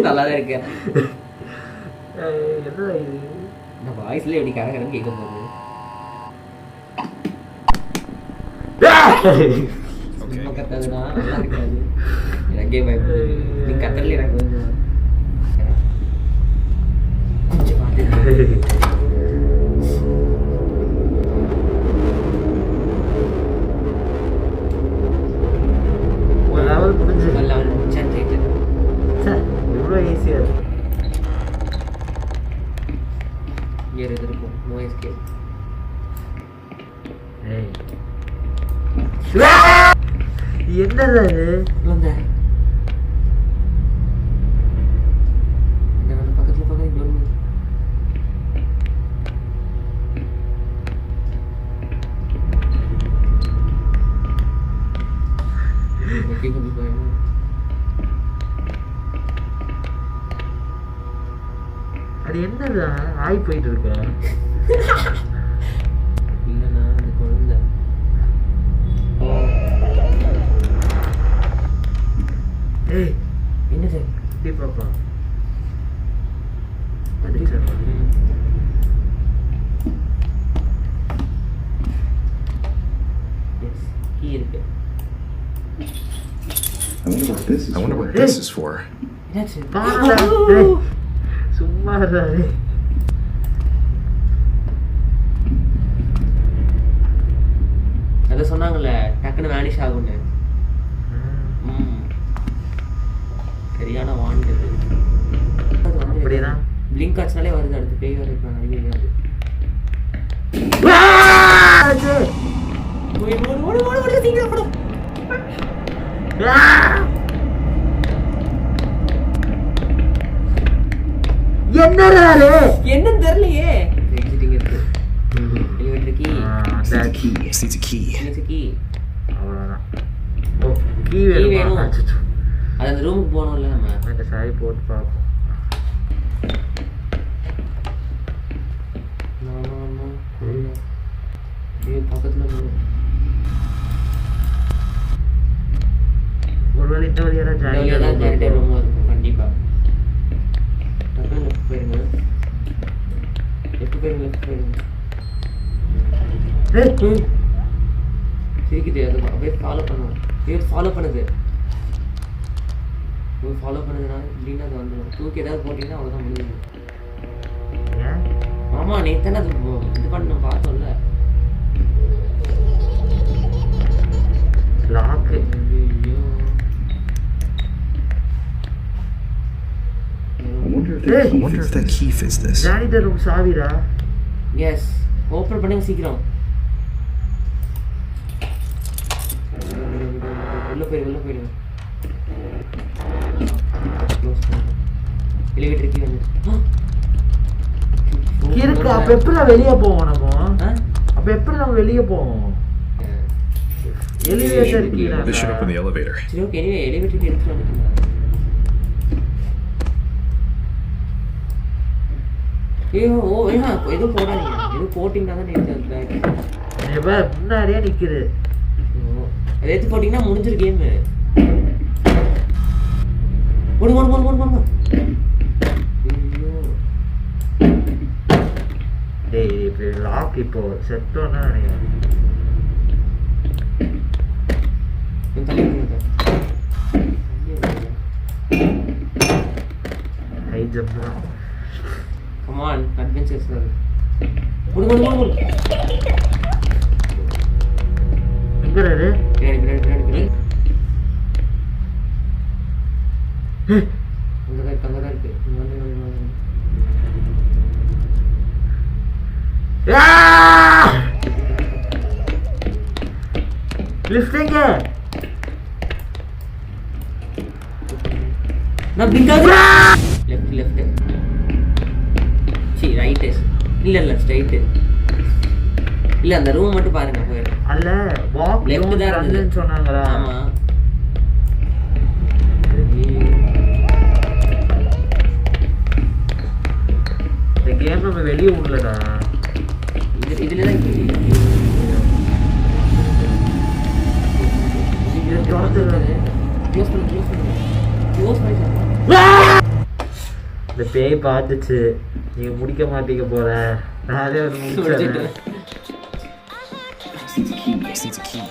நல்லாதான் இருக்கேன். என்ன இது இந்த வாய்ஸ்ல எப்படி கரகரன்னு கேட்க போகுது. சும்மா கத்தாதுன்னா நல்லா இருக்காது. எனக்கே பயப்படுது. நீ கத்தல எனக்கு கொஞ்சம் பார்த்து ஒரு லெவல் முடிஞ்சு லெவல் முடிச்சான்னு கேட்டு இவ்வளோ ஈஸியாக இருக்கு. இங்கே இருக்கும் நோ எஸ்கேப். என்னது அது பக்கத்துல பக்கத்துல அது என்னது ஆய் போயிட்டு இருக்க. இல்லைண்ணா அந்த குழந்தை ஏய் என்னது இப்படி பார்ப்போம். கீ இருக்கு. I wonder what this is for. என்னாச்சு? சும்மா இருக்காது. அதை சொன்னாங்கல்ல டக்குன்னு வேனிஷ் ஆகும்னு. சரியான வாண்டு அப்படின்னா பிளிங்க் ஆச்சுனாலே வருது. அடுத்து பேய் வர என்ன தெரியலையே. எக்ஸிட்டிங் இருக்கு. Elevator key. See the key. Key அவ்வளோதான். ஓ கீ வேணும். அது அந்த ரூமுக்கு போகணும்ல நம்ம. இந்த சாரி போட்டு பார்ப்போம். பக்கத்துல ஒருவேளை இந்த வழியாக ஜாலியாக ரூமாக இருக்கும் கண்டிப்பா. டக்குனு லெஃப்ட் போயிருங்க. சிரிக்குது. அது அப்படியே ஃபாலோ பண்ணுவோம். ஃபாலோ பண்ணுது. ஃபாலோ பண்ணுதுன்னா இல்லைன்னா அது வந்துடும். தூக்கி ஏதாவது போட்டிங்கன்னா அவ்வளோதான் முடியுது. ஆமா நேத்தானே அது இது பண்ண பார்த்தோம்ல. Lock. I wonder if that key fits this. Janitor room சாவிரா. எஸ் ஓப்பன் பண்ணுங்க சீக்கிரம். உள்ள போயிடுங்க. எலிவேட்டர் கீ வந்து இருக்கு. அப்ப எப்படி வெளியே போவோம் நம்ம? அப்ப எப்படி நம்ம வெளியே போவோம்? Elevator key. This should open the elevator. சரி ஓகே. எனிவே எலிவேட்டர் கீ எடுத்து வந்துட்டீங்க. எதுவும் போடாதீங்க. எதுவும் போட்டிங்கன்னா தான் முன்னாடியே நிக்குது. அதை எடுத்து போட்டிங்கன்னா முடிஞ்சிரு கேமு. போடுங்க. டேய் இப்போ லாக் இப்போ செட்டோன்னா நினைக்கிறேன். ஹை ஜம்ப் தான். Come on adventures. போடுங்க. எங்கடா இது? பின்னாடி. அங்கதான் இருக்கு. லிஃப்டிங்க. நான் பிங்காது. லெஃப்ட். சீ ரைட். இல்ல ஸ்ட்ரைட். இல்ல அந்த ரூம் மட்டும் பாருங்க போயிரு. அல்ல வாக் லெஃப்ட் தான் இருந்துன்னு சொன்னாங்களா? ஆமா. இந்த கேம் நம்ம வெளியே விடலடா. இதுல தான் இது தொடர்ந்து க்ளோஸ் பண்ணு இந்த பேய் பார்த்துச்சு, நீங்க முடிக்க மாட்டீங்க போல, நான் அதே வந்து முடிச்சிடுறேன். I just need a key. I just need a key.